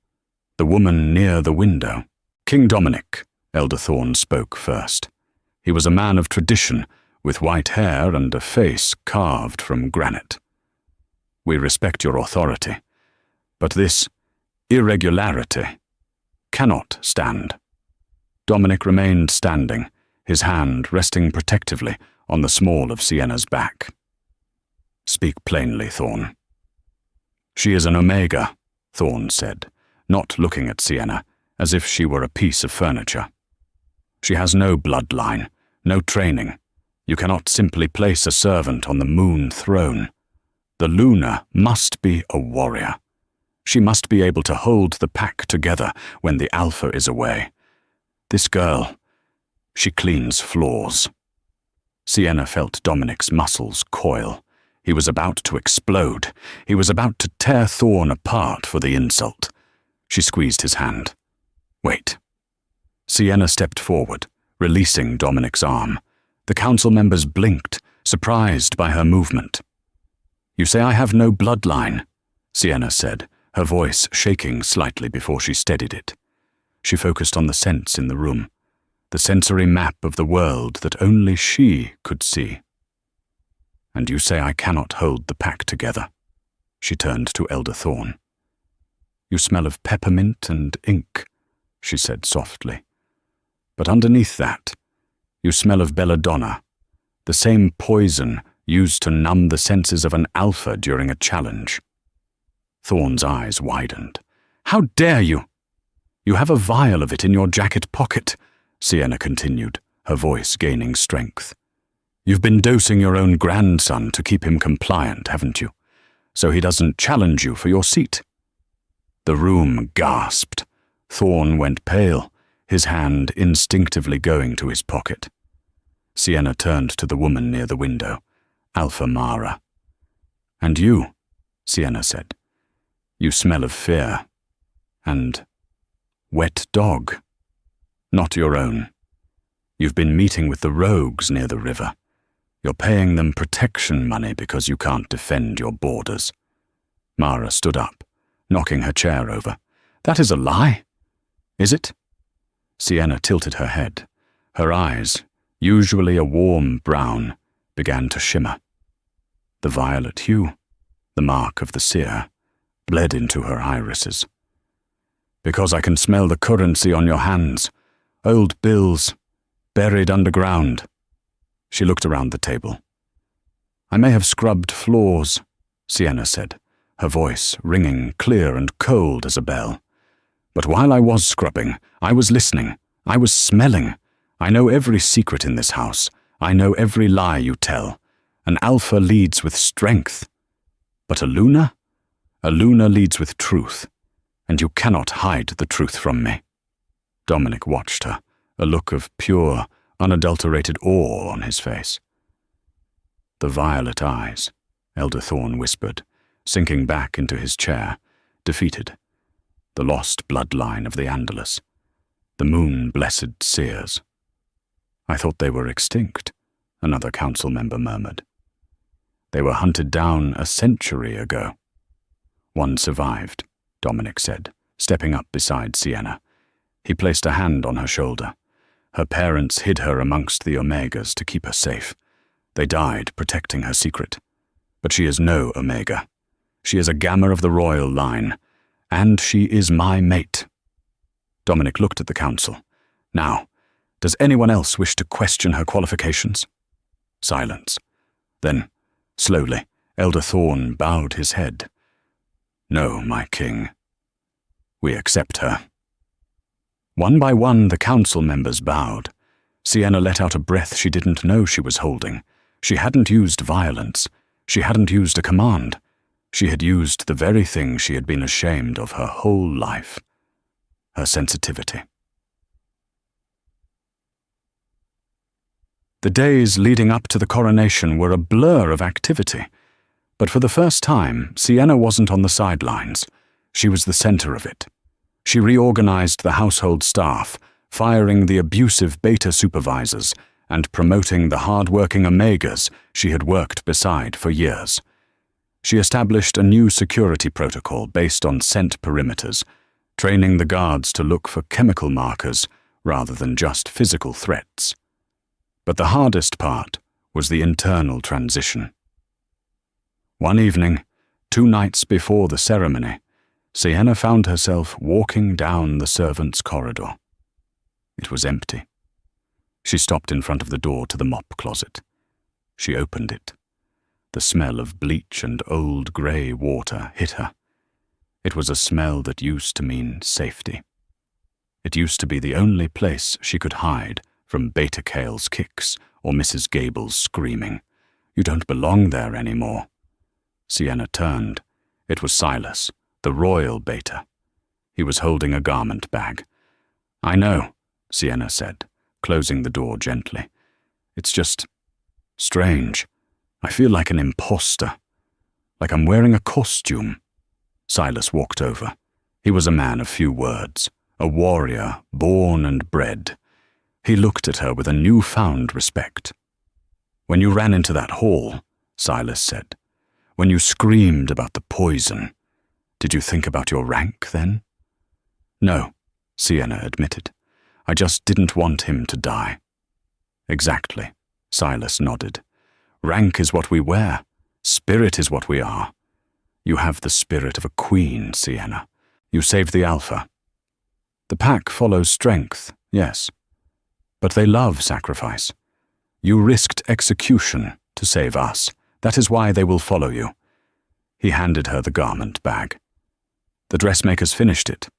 the woman near the window. King Dominic, Elder Thorne spoke first. He was a man of tradition, with white hair and a face carved from granite. We respect your authority, but this irregularity cannot stand. Dominic remained standing, his hand resting protectively on the small of Sienna's back. Speak plainly, Thorne. She is an Omega, Thorne said, not looking at Sienna, as if she were a piece of furniture. She has no bloodline, no training. You cannot simply place a servant on the moon throne. The Luna must be a warrior. She must be able to hold the pack together when the Alpha is away. This girl, she cleans floors. Sienna felt Dominic's muscles coil. He was about to explode. He was about to tear Thorne apart for the insult. She squeezed his hand. Wait. Sienna stepped forward, releasing Dominic's arm. The council members blinked, surprised by her movement. You say I have no bloodline, Sienna said, her voice shaking slightly before she steadied it. She focused on the scents in the room, the sensory map of the world that only she could see. "And you say I cannot hold the pack together." She turned to Elder Thorne. "You smell of peppermint and ink," she said softly. "But underneath that, you smell of belladonna, the same poison used to numb the senses of an alpha during a challenge." Thorne's eyes widened. "How dare you!" "You have a vial of it in your jacket pocket," Sienna continued, her voice gaining strength. "You've been dosing your own grandson to keep him compliant, haven't you? So he doesn't challenge you for your seat." The room gasped. Thorne went pale, his hand instinctively going to his pocket. Sienna turned to the woman near the window, Alpha Mara. "And you," Sienna said, "you smell of fear. And wet dog. Not your own. You've been meeting with the rogues near the river. You're paying them protection money because you can't defend your borders." Mara stood up, knocking her chair over. "That is a lie." "Is it?" Sienna tilted her head. Her eyes, usually a warm brown, began to shimmer. The violet hue, the mark of the seer, bled into her irises. "Because I can smell the currency on your hands, old bills, buried underground." She looked around the table. "I may have scrubbed floors," Sienna said, her voice ringing clear and cold as a bell. "But while I was scrubbing, I was listening, I was smelling. I know every secret in this house. I know every lie you tell. An alpha leads with strength. But a Luna leads with truth, and you cannot hide the truth from me." Dominic watched her, a look of pure, unadulterated awe on his face. "The violet eyes," Elder Thorne whispered, sinking back into his chair, defeated. "The lost bloodline of the Andalus. The moon-blessed seers." "I thought they were extinct," another council member murmured. "They were hunted down a century ago." "One survived," Dominic said, stepping up beside Sienna. He placed a hand on her shoulder. "Her parents hid her amongst the Omegas to keep her safe. They died protecting her secret. But she is no Omega. She is a Gamma of the royal line, and she is my mate." Dominic looked at the council. "Now, does anyone else wish to question her qualifications?" Silence. Then, slowly, Elder Thorne bowed his head. "No, my king. We accept her." One by one, the council members bowed. Sienna let out a breath she didn't know she was holding. She hadn't used violence. She hadn't used a command. She had used the very thing she had been ashamed of her whole life. Her sensitivity. The days leading up to the coronation were a blur of activity. But for the first time, Sienna wasn't on the sidelines. She was the center of it. She reorganized the household staff, firing the abusive beta supervisors and promoting the hard-working Omegas she had worked beside for years. She established a new security protocol based on scent perimeters, training the guards to look for chemical markers rather than just physical threats. But the hardest part was the internal transition. One evening, 2 nights before the ceremony, Sienna found herself walking down the servants' corridor. It was empty. She stopped in front of the door to the mop closet. She opened it. The smell of bleach and old grey water hit her. It was a smell that used to mean safety. It used to be the only place she could hide from Beta Kale's kicks or Mrs. Gable's screaming. "You don't belong there anymore." Sienna turned. It was Silas, the royal Beta. He was holding a garment bag. "I know," Sienna said, closing the door gently. "It's just strange. I feel like an imposter, like I'm wearing a costume." Silas walked over. He was a man of few words, a warrior born and bred. He looked at her with a newfound respect. "When you ran into that hall," Silas said, "when you screamed about the poison, did you think about your rank then?" "No," Sienna admitted. "I just didn't want him to die." "Exactly," Silas nodded. "Rank is what we wear. Spirit is what we are. You have the spirit of a queen, Sienna. You saved the Alpha. The pack follows strength, yes. But they love sacrifice. You risked execution to save us. That is why they will follow you." He handed her the garment bag. "The dressmakers finished it.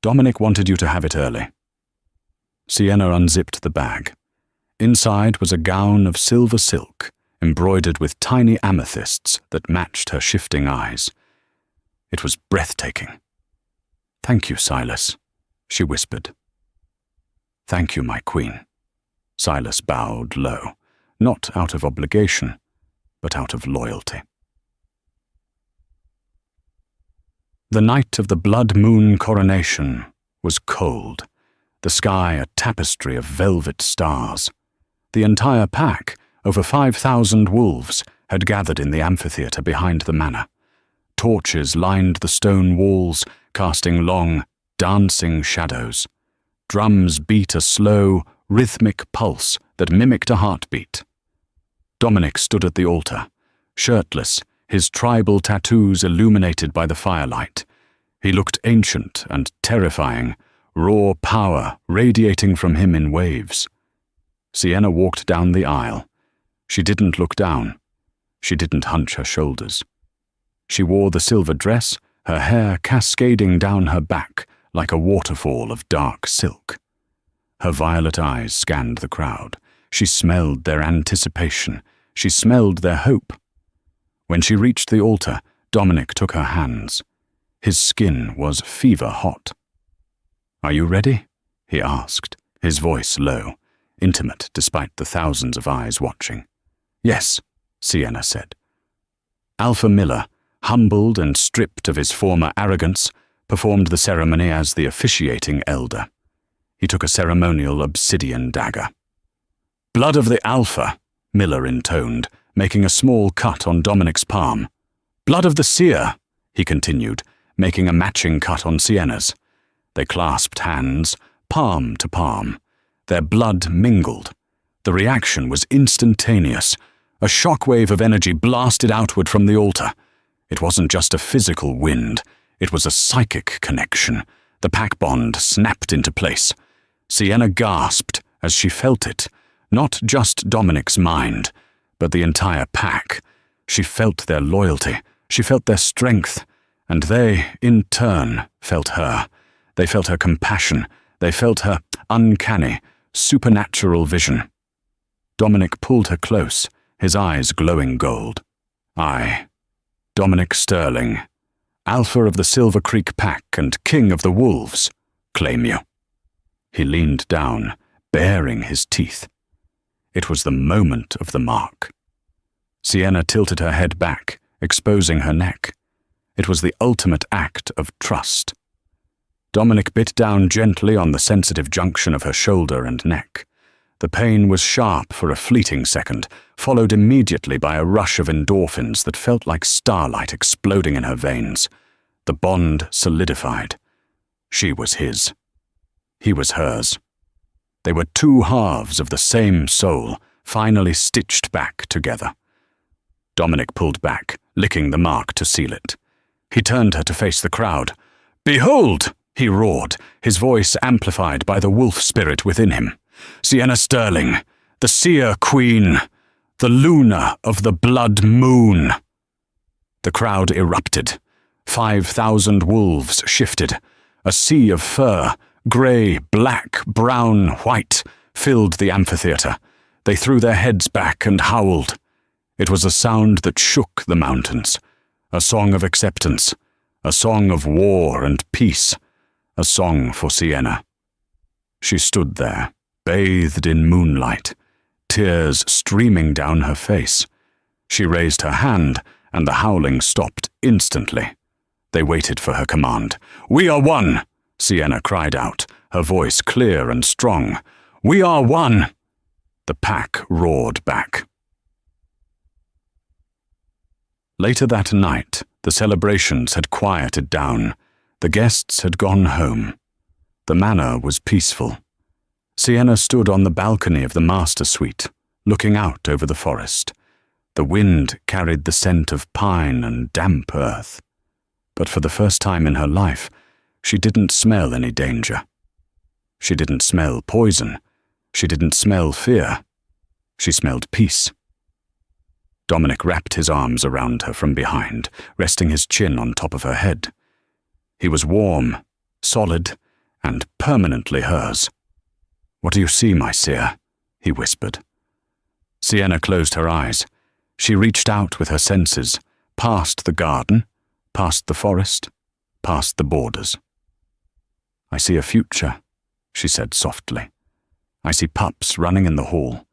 Dominic wanted you to have it early." Sienna unzipped the bag. Inside was a gown of silver silk, embroidered with tiny amethysts that matched her shifting eyes. It was breathtaking. "Thank you, Silas," she whispered. "Thank you, my queen." Silas bowed low, not out of obligation, but out of loyalty. The night of the blood moon coronation was cold, the sky a tapestry of velvet stars. The entire pack, over 5,000 wolves, had gathered in the amphitheatre behind the manor. Torches lined the stone walls, casting long, dancing shadows. Drums beat a slow, rhythmic pulse that mimicked a heartbeat. Dominic stood at the altar, shirtless, his tribal tattoos illuminated by the firelight. He looked ancient and terrifying, raw power radiating from him in waves. Sienna walked down the aisle. She didn't look down. She didn't hunch her shoulders. She wore the silver dress, her hair cascading down her back like a waterfall of dark silk. Her violet eyes scanned the crowd. She smelled their anticipation. She smelled their hope. When she reached the altar, Dominic took her hands. His skin was fever-hot. "Are you ready?" he asked, his voice low, intimate despite the thousands of eyes watching. "Yes," Sienna said. Alpha Miller, humbled and stripped of his former arrogance, performed the ceremony as the officiating elder. He took a ceremonial obsidian dagger. "Blood of the Alpha," Miller intoned, making a small cut on Dominic's palm. "Blood of the seer," he continued, making a matching cut on Sienna's. They clasped hands, palm to palm. Their blood mingled. The reaction was instantaneous. A shockwave of energy blasted outward from the altar. It wasn't just a physical wind. It was a psychic connection. The pack bond snapped into place. Sienna gasped as she felt it. Not just Dominic's mind, but the entire pack. She felt their loyalty. She felt their strength. And they, in turn, felt her. They felt her compassion. They felt her uncanny, supernatural vision. Dominic pulled her close, his eyes glowing gold. "I, Dominic Sterling, Alpha of the Silver Creek Pack and King of the Wolves, claim you." He leaned down, baring his teeth. It was the moment of the mark. Sienna tilted her head back, exposing her neck. It was the ultimate act of trust. Dominic bit down gently on the sensitive junction of her shoulder and neck. The pain was sharp for a fleeting second, followed immediately by a rush of endorphins that felt like starlight exploding in her veins. The bond solidified. She was his. He was hers. They were two halves of the same soul, finally stitched back together. Dominic pulled back, licking the mark to seal it. He turned her to face the crowd. "Behold!" he roared, his voice amplified by the wolf spirit within him. "Sienna Sterling, the seer queen, the Luna of the blood moon." The crowd erupted. 5,000 wolves shifted. A sea of fur, grey, black, brown, white, filled the amphitheatre. They threw their heads back and howled. It was a sound that shook the mountains. A song of acceptance. A song of war and peace. A song for Sienna. She stood there, bathed in moonlight, tears streaming down her face. She raised her hand, and the howling stopped instantly. They waited for her command. "We are one!" Sienna cried out, her voice clear and strong. "We are one!" The pack roared back. Later that night, the celebrations had quieted down. The guests had gone home. The manor was peaceful. Sienna stood on the balcony of the master suite, looking out over the forest. The wind carried the scent of pine and damp earth. But for the first time in her life, she didn't smell any danger. She didn't smell poison. She didn't smell fear. She smelled peace. Dominic wrapped his arms around her from behind, resting his chin on top of her head. He was warm, solid, and permanently hers. "What do you see, my seer?" he whispered. Sienna closed her eyes. She reached out with her senses, past the garden, past the forest, past the borders. "I see a future," she said softly. "I see pups running in the hall.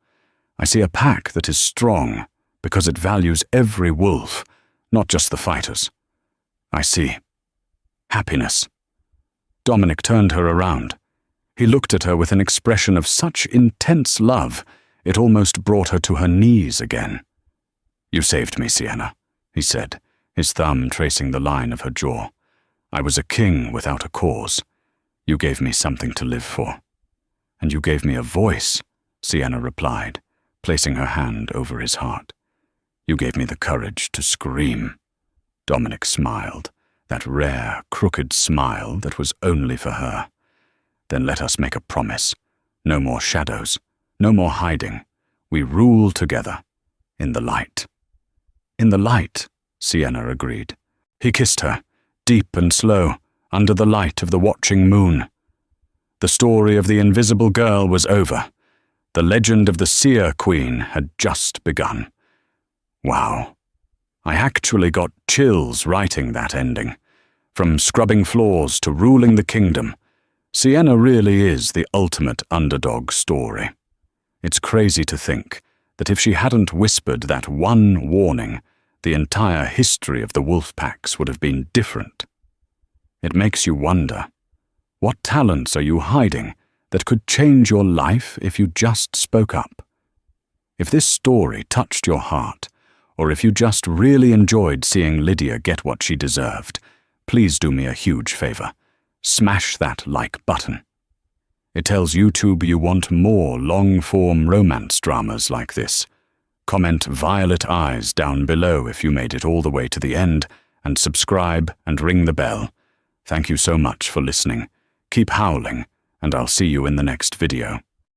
I see a pack that is strong because it values every wolf, not just the fighters. I see happiness." Dominic turned her around. He looked at her with an expression of such intense love, it almost brought her to her knees again. "You saved me, Sienna," he said, his thumb tracing the line of her jaw. "I was a king without a cause. You gave me something to live for." "And you gave me a voice," Sienna replied, placing her hand over his heart. "You gave me the courage to scream." Dominic smiled, that rare, crooked smile that was only for her. "Then let us make a promise. No more shadows, no more hiding. We rule together, in the light." "In the light," Sienna agreed. He kissed her, deep and slow, under the light of the watching moon. The story of the invisible girl was over. The legend of the Seer Queen had just begun. Wow. I actually got chills writing that ending. From scrubbing floors to ruling the kingdom, Sienna really is the ultimate underdog story. It's crazy to think that if she hadn't whispered that one warning, the entire history of the wolf packs would have been different. It makes you wonder, what talents are you hiding that could change your life if you just spoke up? If this story touched your heart, or if you just really enjoyed seeing Lydia get what she deserved, please do me a huge favor. Smash that like button. It tells YouTube you want more long-form romance dramas like this. Comment "Violet Eyes" down below if you made it all the way to the end, and subscribe and ring the bell. Thank you so much for listening. Keep howling, and I'll see you in the next video.